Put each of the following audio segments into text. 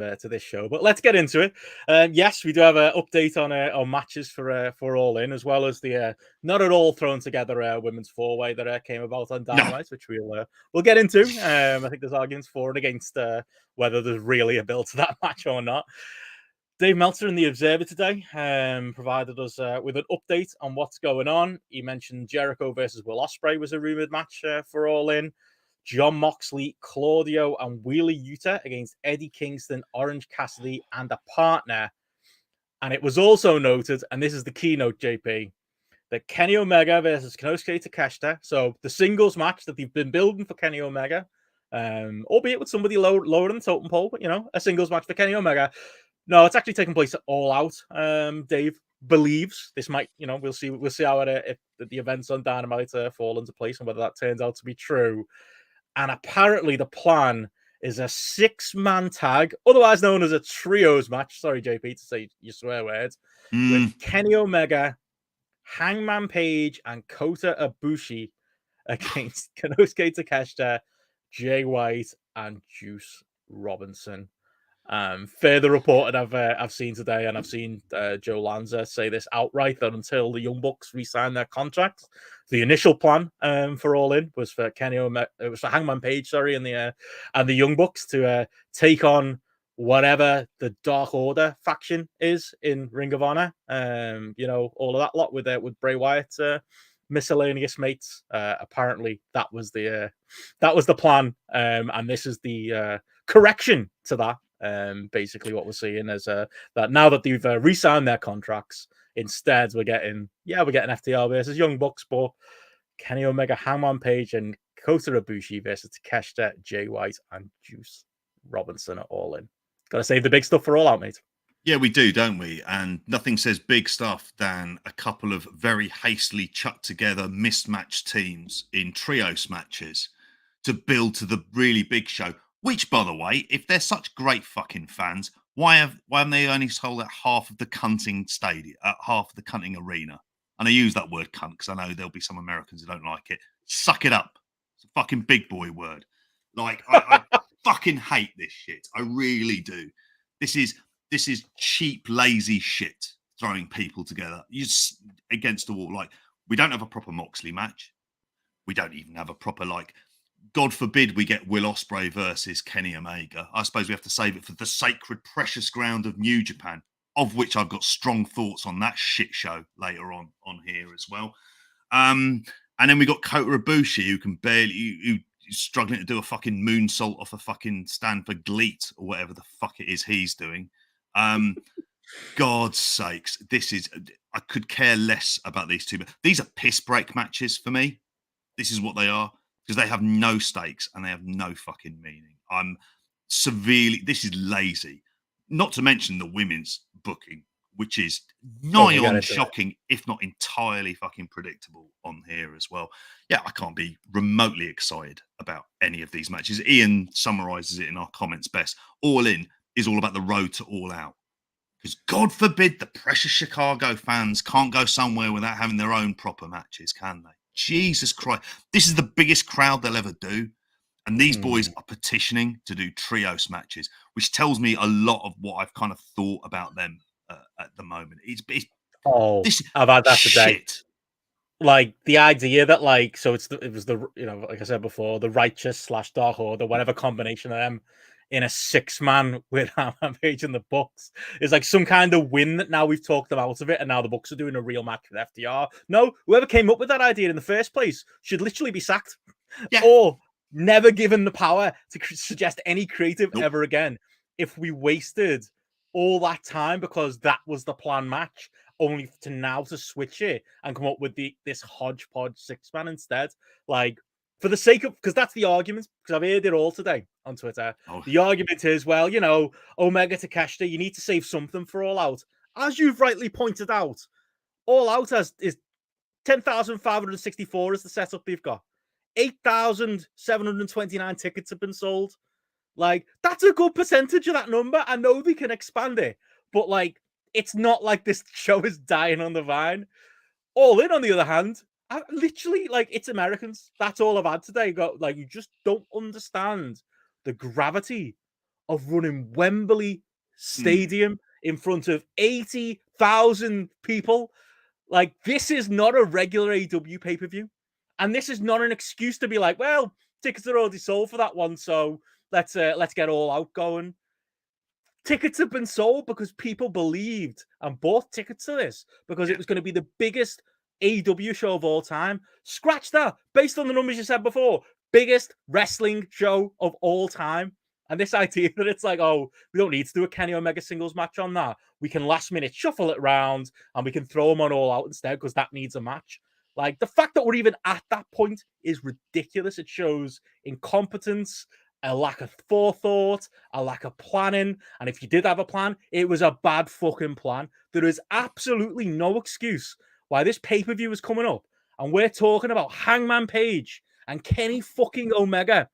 to this show, but let's get into it. Yes, we do have an update on matches for All In, as well as the not at all thrown together women's four-way that came about on Dynamite, which we'll get into. I think there's arguments for and against whether there's really a build to that match or not. Dave Meltzer in the Observer today provided us with an update on what's going on. He mentioned Jericho versus Will Ospreay was a rumored match for All In. John Moxley, Claudio, and Wheeler Yuta against Eddie Kingston, Orange Cassidy, and a partner. And it was also noted, and this is the keynote, JP, that Kenny Omega versus Konosuke Takeshita, so the singles match that they've been building for Kenny Omega, albeit with somebody lower in the totem pole, but, a singles match for Kenny Omega. No, it's actually taking place at All Out. Dave believes this might, we'll see how if the events on Dynamite fall into place and whether that turns out to be true. And apparently the plan is a 6-man tag, otherwise known as a trios match. Sorry, JP, to say your swear words. With Kenny Omega, Hangman Page, and Kota Ibushi against Konosuke Takeshita, Jay White, and Juice Robinson. Further reported I've seen today, and I've seen Joe Lanza say this outright, that until the Young Bucks re-sign their contracts, the initial plan for All In was for it was for Hangman Page, and the Young Bucks to take on whatever the Dark Order faction is in Ring of Honor. All of that lot with Bray Wyatt's miscellaneous mates. Apparently that was the plan, and this is the correction to that. Basically what we're seeing is that now that they've re-signed their contracts, instead we're getting FTR versus Young Bucks, but Kenny Omega, Hangman Page, and Kota Ibushi versus Takeshita, Jay White, and Juice Robinson are All In. Gotta save the big stuff for All Out, mate. Yeah, we do, don't we? And nothing says big stuff than a couple of very hastily chucked together mismatched teams in trios matches to build to the really big show. Which, by the way, if they're such great fucking fans, why haven't they only sold out half of the cunting stadium, half of the cunting arena? And I use that word cunt because I know there'll be some Americans who don't like it. Suck it up. It's a fucking big boy word. Like, I fucking hate this shit. I really do. This is cheap, lazy shit, throwing people together. Against the wall. Like, we don't have a proper Moxley match. We don't even have a proper, God forbid we get Will Ospreay versus Kenny Omega. I suppose we have to save it for the sacred, precious ground of New Japan, of which I've got strong thoughts on that shit show later on here as well. And then we got Kota Ibushi, who's struggling to do a fucking moonsault off a fucking Stanford Gleat or whatever the fuck it is he's doing. God's sakes, I could care less about these two. These are piss break matches for me. This is what they are. Because they have no stakes and they have no fucking meaning. This is lazy. Not to mention the women's booking, which is nigh on shocking, if not entirely fucking predictable on here as well. Yeah, I can't be remotely excited about any of these matches. Ian summarizes it in our comments best. All In is all about the road to All Out. Because God forbid the precious Chicago fans can't go somewhere without having their own proper matches, can they? Jesus Christ. This is the biggest crowd they'll ever do. And these boys are petitioning to do trios matches, which tells me a lot of what I've kind of thought about them at the moment. I've had that today. Like, the idea that, it was the, like I said before, the righteous / Dark Order, whatever combination of them, in a 6-man with Hangman Page in the Bucks is like some kind of win that now we've talked them out of it, and now the Bucks are doing a real match with FTR. No, whoever came up with that idea in the first place should literally be sacked, or never given the power to suggest any creative ever again. If we wasted all that time because that was the plan match, only to now to switch it and come up with this hodgepodge 6-man instead, for the sake of, because that's the argument, because I've heard it all today on Twitter. The argument is, well, Omega Takeshita, you need to save something for All Out. As you've rightly pointed out, All Out is 10,564 is the setup they've got. 8,729 tickets have been sold. That's a good percentage of that number. I know they can expand it, but it's not like this show is dying on the vine. All In, on the other hand, I literally, it's Americans. That's all I've had today. You just don't understand the gravity of running Wembley Stadium in front of 80,000 people. Like, this is not a regular AEW pay-per-view. And this is not an excuse to be like, well, tickets are already sold for that one, so let's get All Out going. Tickets have been sold because people believed and bought tickets to this because it was going to be the biggest AEW show of all time. Scratch that. Based on the numbers you said before, biggest wrestling show of all time. And this idea that it's like, oh, we don't need to do a Kenny Omega singles match on that. We can last minute shuffle it around and we can throw them on All Out instead because that needs a match. Like, the fact that we're even at that point is ridiculous. It shows incompetence, a lack of forethought, a lack of planning. And if you did have a plan, it was a bad fucking plan. There is absolutely no excuse why this pay-per-view is coming up. And we're talking about Hangman Page and Kenny fucking Omega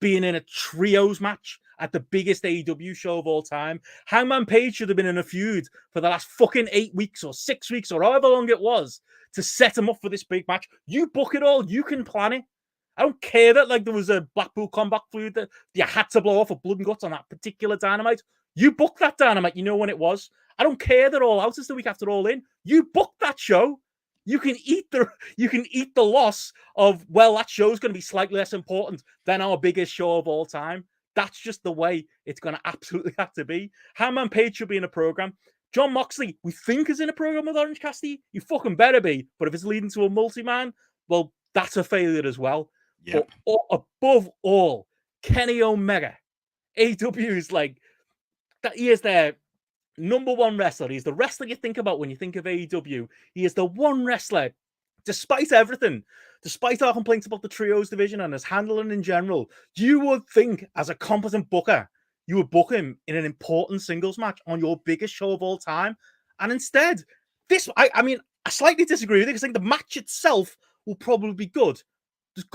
being in a trios match at the biggest AEW show of all time. Hangman Page should have been in a feud for the last fucking 8 weeks or 6 weeks or however long it was to set him up for this big match. You book it all. You can plan it. I don't care that like there was a Blackpool Combat feud that you had to blow off of Blood and Guts on that particular Dynamite. You booked that Dynamite. You know when it was. I don't care that All Out is the week after All In. You booked that show. You can eat the loss of, well, that show's going to be slightly less important than our biggest show of all time. That's just the way it's going to absolutely have to be. Hangman Page should be in a program. John Moxley, we think, is in a program with Orange Cassidy. You fucking better be. But if it's leading to a multi-man, well, that's a failure as well. Yep. But above all, Kenny Omega, AEW is like that. He is their number one wrestler. He's the wrestler you think about when you think of AEW. He is the one wrestler, despite everything, despite our complaints about the trios division and his handling in general, you would think as a competent booker, you would book him in an important singles match on your biggest show of all time. And instead, this, I mean, I slightly disagree with it because I think the match itself will probably be good. There's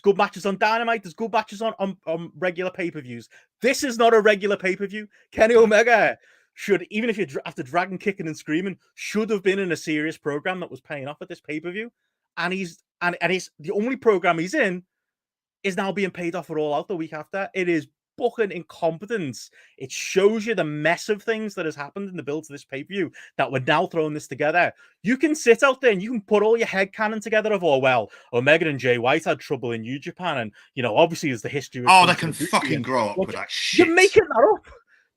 good matches on Dynamite. There's good matches on regular pay-per-views. This is not a regular pay-per-view. Kenny Omega should, even if you're after dragging, kicking, and screaming, should have been in a serious program that was paying off at this pay-per-view. And he's the only program he's in is now being paid off for All Out the week after. It is booking incompetence. It shows you the mess of things that has happened in the build to this pay-per-view that we're now throwing this together. You can sit out there and you can put all your headcanon together of, oh, well, Omega and Jay White had trouble in New Japan. And, you know, obviously there's the history of... Oh, they can fucking grow up with that shit. You're making that up.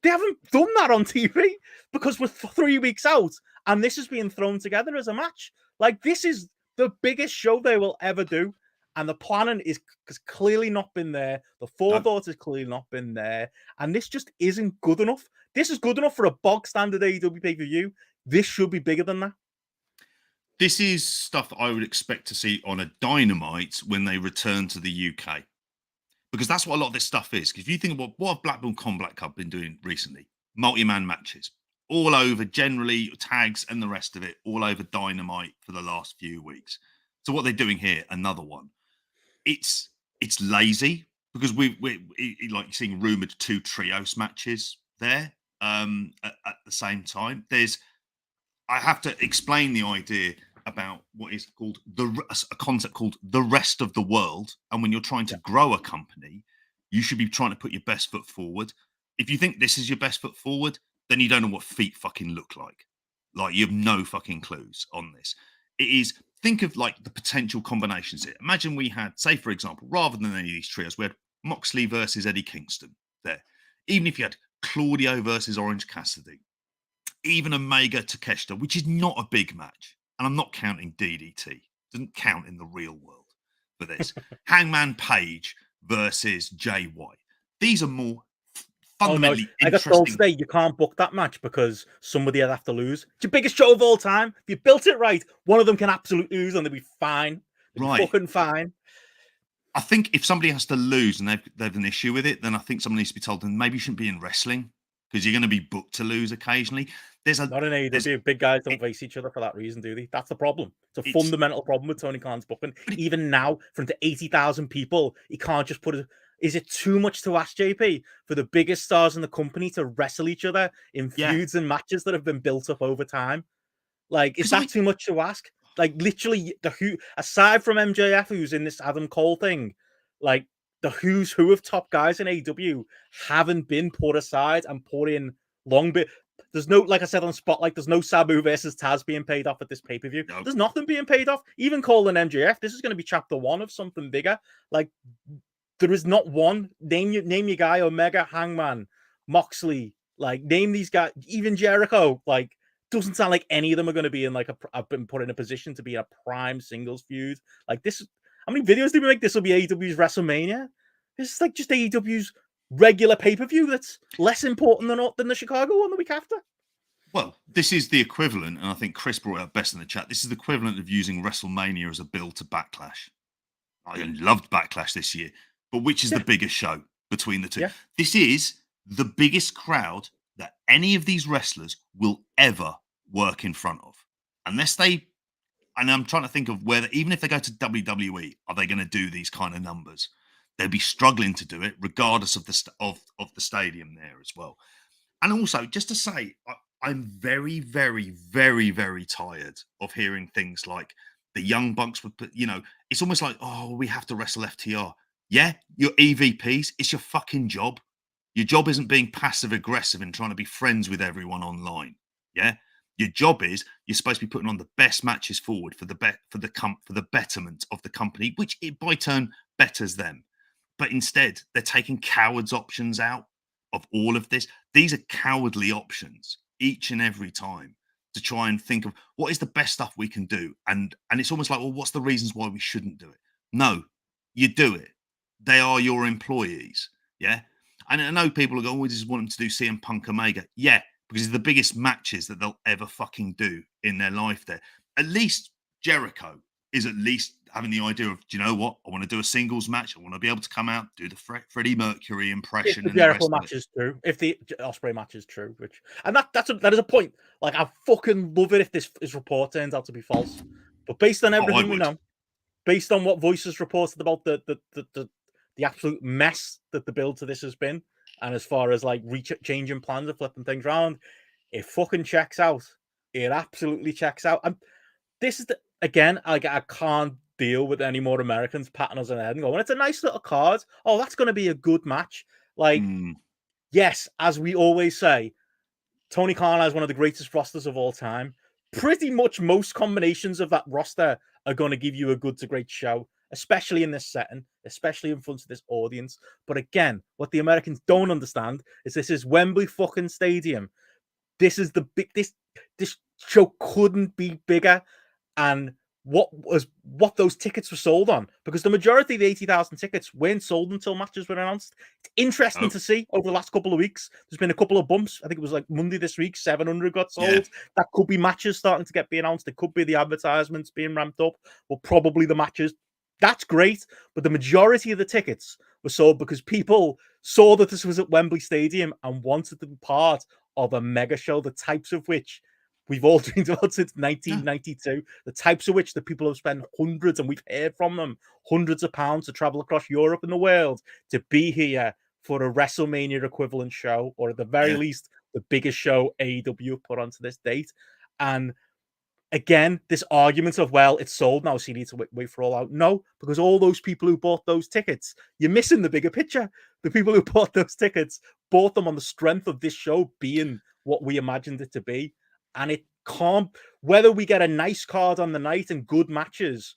They haven't done that on TV because we're 3 weeks out and this is being thrown together as a match. Like, this is the biggest show they will ever do. And the planning has clearly not been there. The forethought has clearly not been there. And this just isn't good enough. This is good enough for a bog standard AEW pay-per-view. This should be bigger than that. This is stuff that I would expect to see on a Dynamite when they return to the UK. Because that's what a lot of this stuff is. If you think about what have Blackpool Combat Club been doing recently, multi-man matches, all over, generally tags and the rest of it, all over Dynamite for the last few weeks. So what they're doing here, another one. It's lazy because we like you're seeing rumored 2 trios matches there at the same time. I have to explain the idea about what is called a concept called the rest of the world. And when you're trying to grow a company, you should be trying to put your best foot forward. If you think this is your best foot forward, then you don't know what feet fucking look like. Like, you have no fucking clues on this. It is, think of like the potential combinations here. Imagine we had, say, for example, rather than any of these trios, we had Moxley versus Eddie Kingston there. Even if you had Claudio versus Orange Cassidy, even Omega Takeshita, which is not a big match. And I'm not counting DDT. Doesn't count in the real world for this. Hangman Page versus Jay White. These are more fundamentally interesting. I got told today you can't book that match because somebody would have to lose. It's your biggest show of all time. If you built it right, one of them can absolutely lose and they'll be fine. They'll be fucking fine. I think if somebody has to lose and they've an issue with it, then I think someone needs to be told, then maybe you shouldn't be in wrestling because you're going to be booked to lose occasionally. Not an AEW. Big guys don't face each other for that reason, do they? That's the problem. It's a fundamental problem with Tony Khan's booking. Even now, in front of 80,000 people, he can't just put it. Is it too much to ask, JP, for the biggest stars in the company to wrestle each other in feuds and matches that have been built up over time? Like, is that too much to ask? Like, literally, aside from MJF, who's in this Adam Cole thing, like, the who's who of top guys in AEW haven't been put aside and put in long bit. There's no, like I said on Spotlight, there's no Sabu versus Taz being paid off at this pay-per-view. No. There's nothing being paid off. Even Cole and MJF, this is going to be chapter 1 of something bigger. Like, there is not one. Name your guy, Omega, Hangman, Moxley. Like, name these guys, even Jericho. Like, doesn't sound like any of them are going to be in like I've been put in a position to be a prime singles feud. Like this, how many videos did we make? This will be AEW's WrestleMania. It's like just AEW's regular pay-per-view that's less important than the Chicago one the week after. Well, this is the equivalent, and I think Chris brought it up best in the chat. This is the equivalent of using WrestleMania as a build to Backlash. I loved Backlash this year, but which is the biggest show between the two? Yeah. This is the biggest crowd that any of these wrestlers will ever work in front of, unless they. And I'm trying to think of whether, even if they go to WWE, are they going to do these kind of numbers? They'll be struggling to do it, regardless of the stadium there as well. And also, just to say, I'm very, very, very, very tired of hearing things like the Young Bucks would put, it's almost like, oh, we have to wrestle FTR. Yeah, your EVPs, it's your fucking job. Your job isn't being passive aggressive and trying to be friends with everyone online. Yeah, your job is you're supposed to be putting on the best matches forward for the betterment of the company, which it by turn betters them. But instead, they're taking cowards options out of all of this. These are cowardly options each and every time to try and think of what is the best stuff we can do. And it's almost like, well, what's the reasons why we shouldn't do it? No, you do it. They are your employees. Yeah. And I know people are going, we just want them to do CM Punk Omega. Yeah, because it's the biggest matches that they'll ever fucking do in their life there. At least Jericho is at least having the idea of, do you know what? I want to do a singles match. I want to be able to come out, do the Freddie Mercury impression. If the Jericho match is true, if the Ospreay match is true, that is a point. Like, I fucking love it if this report turns out to be false. But based on everything we know, based on what Voices reported about the absolute mess that the build to this has been, and as far as like changing plans and flipping things around, it fucking checks out. It absolutely checks out. And this is again, I can't deal with any more Americans patting us on the head and going, it's a nice little card. Oh, that's going to be a good match. Like, yes, as we always say, Tony Khan has one of the greatest rosters of all time. Pretty much most combinations of that roster are going to give you a good to great show, especially in this setting, especially in front of this audience. But again, what the Americans don't understand is this is Wembley fucking Stadium. This is the big, this show couldn't be bigger. And what those tickets were sold on, because the majority of the 80,000 tickets weren't sold until matches were announced. It's interesting to see over the last couple of weeks. There's been a couple of bumps. I think it was like Monday this week, 700 got sold. Yeah. That could be matches starting to be announced. It could be the advertisements being ramped up, or probably the matches. That's great, but the majority of the tickets were sold because people saw that this was at Wembley Stadium and wanted to be part of a mega show, the types of which we've all dreamed about since 1992, the types of which the people have spent hundreds, and we've heard from them, hundreds of pounds to travel across Europe and the world to be here for a WrestleMania equivalent show, or at the very least, the biggest show AEW put onto this date. And again, this argument of, well, it's sold now, so you need to wait for All Out. No, because all those people who bought those tickets, you're missing the bigger picture. The people who bought those tickets bought them on the strength of this show being what we imagined it to be. And it can't, whether we get a nice card on the night and good matches,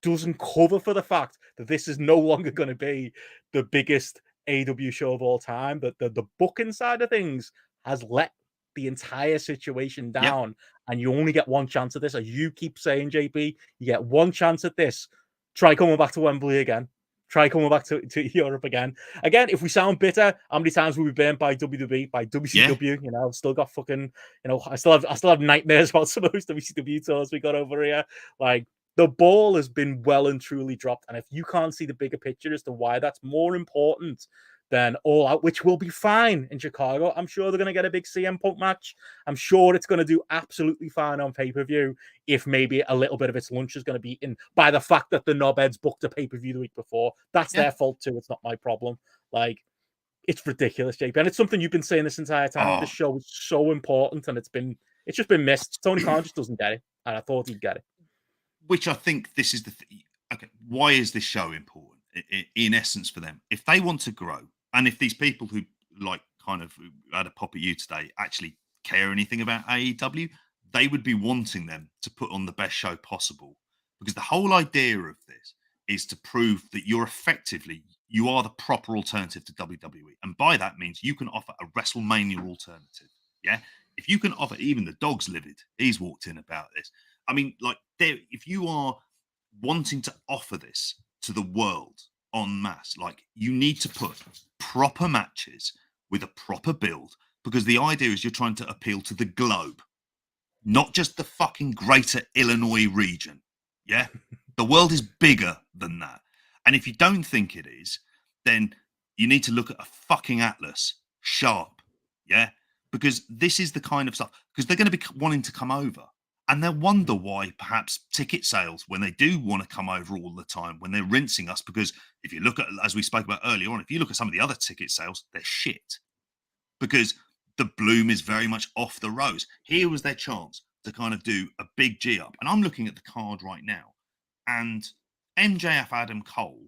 doesn't cover for the fact that this is no longer going to be the biggest AEW show of all time. But the booking side of things has let the entire situation down, and you only get one chance at this. As you keep saying, JP, you get one chance at this. Try coming back to Wembley again. Try coming back to Europe again. Again, if we sound bitter, how many times will we be burnt by WWE, by WCW? You know, I've still got fucking, I still have nightmares about some of those WCW tours we got over here. Like, the ball has been well and truly dropped. And if you can't see the bigger picture as to why that's more important than All Out, which will be fine in Chicago, I'm sure they're going to get a big CM Punk match. I'm sure it's going to do absolutely fine on pay-per-view, if maybe a little bit of its lunch is going to be eaten by the fact that the knobheads booked a pay-per-view the week before. That's their fault too. It's not my problem. Like, it's ridiculous, JP. And it's something you've been saying this entire time. This show is so important, and it's just been missed. Tony Khan just doesn't get it, and I thought he'd get it. Which I think this is the thing. Okay, why is this show important? in essence for them. If they want to grow, and if these people who like kind of had a pop at you today actually care anything about AEW, they would be wanting them to put on the best show possible. Because the whole idea of this is to prove that you are the proper alternative to WWE. And by that means you can offer a WrestleMania alternative. Yeah. If you can offer, even the dog's livid, he's walked in about this. I mean, like, if you are wanting to offer this to the world en masse, like, you need to put proper matches with a proper build, because the idea is you're trying to appeal to the globe, not just the fucking greater Illinois region. Yeah. The world is bigger than that. And if you don't think it is, then you need to look at a fucking atlas sharp. Yeah. Because this is the kind of stuff, because they're going to be wanting to come over, and they'll wonder why perhaps ticket sales, when they do want to come over all the time, when they're rinsing us, because if you look at, as we spoke about earlier on, if you look at some of the other ticket sales, they're shit, because the bloom is very much off the rose. Here was their chance to kind of do a big G up. And I'm looking at the card right now, and MJF Adam Cole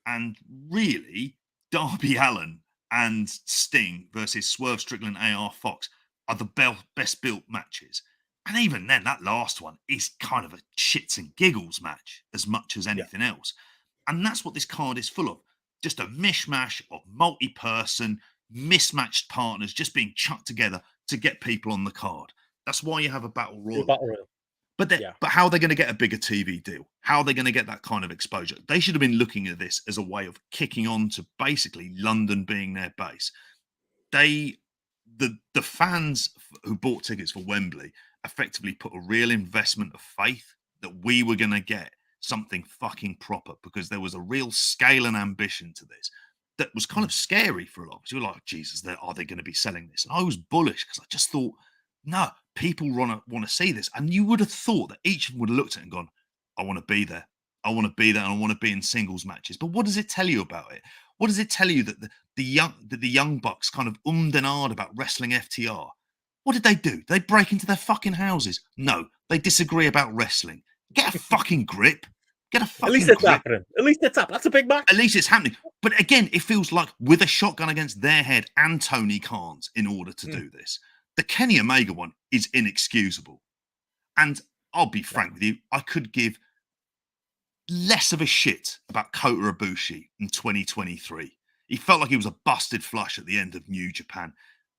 and really Darby Allin and Sting versus Swerve Strickland AR Fox are the best built matches. And even then, that last one is kind of a shits and giggles match as much as anything else. And that's what this card is full of. Just a mishmash of multi-person, mismatched partners just being chucked together to get people on the card. That's why you have a battle royal. But how are they going to get a bigger TV deal? How are they going to get that kind of exposure? They should have been looking at this as a way of kicking on to basically London being their base. The fans who bought tickets for Wembley effectively put a real investment of faith that we were going to get something fucking proper, because there was a real scale and ambition to this that was kind of scary for a lot. Because you were like, Jesus, are they going to be selling this? And I was bullish because I just thought, no, people want to see this. And you would have thought that each of them would have looked at it and gone, I want to be there. I want to be there, and I want to be in singles matches. But what does it tell you about it? What does it tell you that the young bucks kind of and ahed about wrestling FTR? What did they do? Did they break into their fucking houses? No, they disagree about wrestling. Get a fucking grip. Get a fucking grip. At least it's happening. At least it's happening. That's a big match. At least it's happening. But again, it feels like with a shotgun against their head and Tony Khan's in order to do this. The Kenny Omega one is inexcusable. And I'll be frank with you, I could give less of a shit about Kota Ibushi in 2023. He felt like he was a busted flush at the end of New Japan,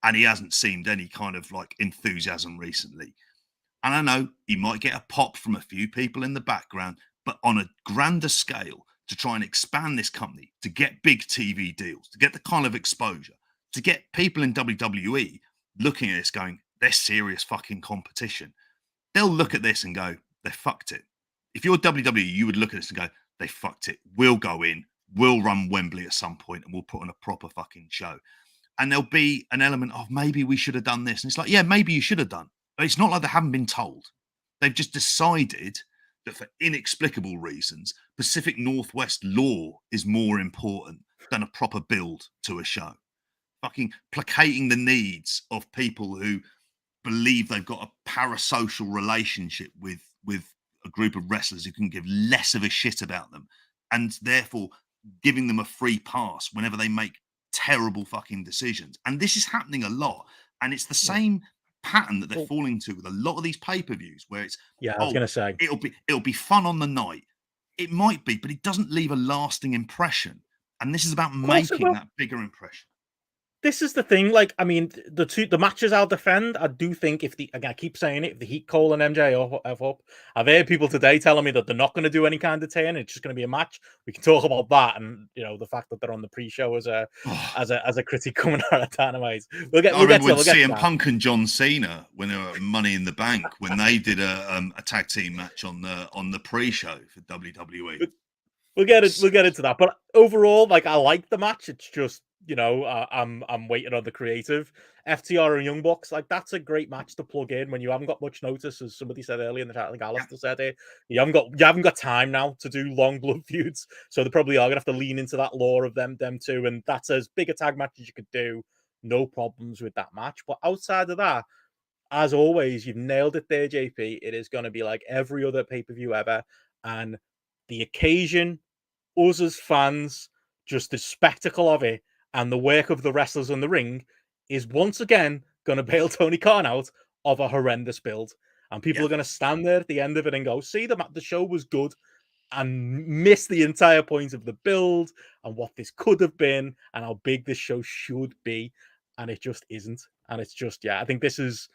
and he hasn't seemed any kind of like enthusiasm recently. And I know he might get a pop from a few people in the background, but on a grander scale, to try and expand this company, to get big TV deals, to get the kind of exposure, to get people in WWE looking at this going, they're serious fucking competition. They'll look at this and go, they fucked it. If you're WWE, you would look at this and go, they fucked it. We'll go in, we'll run Wembley at some point, and we'll put on a proper fucking show. And there'll be an element of, maybe we should have done this. And it's like, yeah, maybe you should have done. But it's not like they haven't been told. They've just decided that for inexplicable reasons, Pacific Northwest law is more important than a proper build to a show. Fucking placating the needs of people who believe they've got a parasocial relationship with a group of wrestlers who can give less of a shit about them, and therefore giving them a free pass whenever they make terrible fucking decisions. And this is happening a lot, and it's the same pattern that they're falling to with a lot of these pay-per-views, where it's I was gonna say it'll be fun on the night. It might be, but it doesn't leave a lasting impression. And this is about making that bigger impression. This is the thing. Like, I mean, the matches I'll defend. I do think I keep saying it, if the Heat Cole and MJ up, I've heard people today telling me that they're not going to do any kind of turn. It's just going to be a match. We can talk about that, and the fact that they're on the pre-show as a critic coming out of Dynamite. I remember when CM Punk and John Cena, when they were Money in the Bank, when they did a tag team match on the pre-show for WWE. We'll get into that. But overall, like, I like the match. It's just, I'm waiting on the creative. FTR and Young Bucks, like, that's a great match to plug in when you haven't got much notice, as somebody said earlier in the chat. I think Alistair said it. You haven't got time now to do long blood feuds, so they probably are gonna have to lean into that lore of them two, and that's as big a tag match as you could do. No problems with that match. But outside of that, as always, you've nailed it there, JP. It is going to be like every other pay-per-view ever, and the occasion us as fans, just the spectacle of it and the work of the wrestlers in the ring is once again going to bail Tony Khan out of a horrendous build. And people are going to stand there at the end of it and go, see, the show was good, and miss the entire point of the build and what this could have been and how big this show should be. And it just isn't. And it's just, yeah, I think this is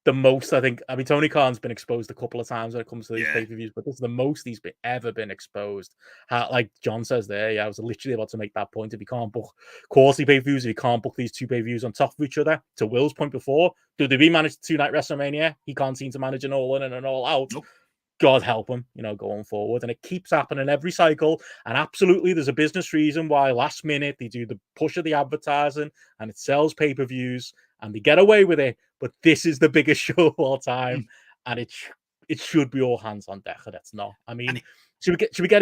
the most, I mean, Tony Khan's been exposed a couple of times when it comes to these pay-per-views, but this is the most he's ever been exposed. Like John says there, yeah, I was literally about to make that point. If you can't book quarterly pay-per-views, if you can't book these two pay-per-views on top of each other, to Will's point before, WWE managed 2-night WrestleMania. He can't seem to manage an all-in and an all-out. Nope. God help him, going forward. And it keeps happening every cycle. And absolutely, there's a business reason why last minute they do the push of the advertising and it sells pay-per-views and they get away with it. But this is the biggest show of all time. And it should be all hands on deck. And it's not. I mean, should we get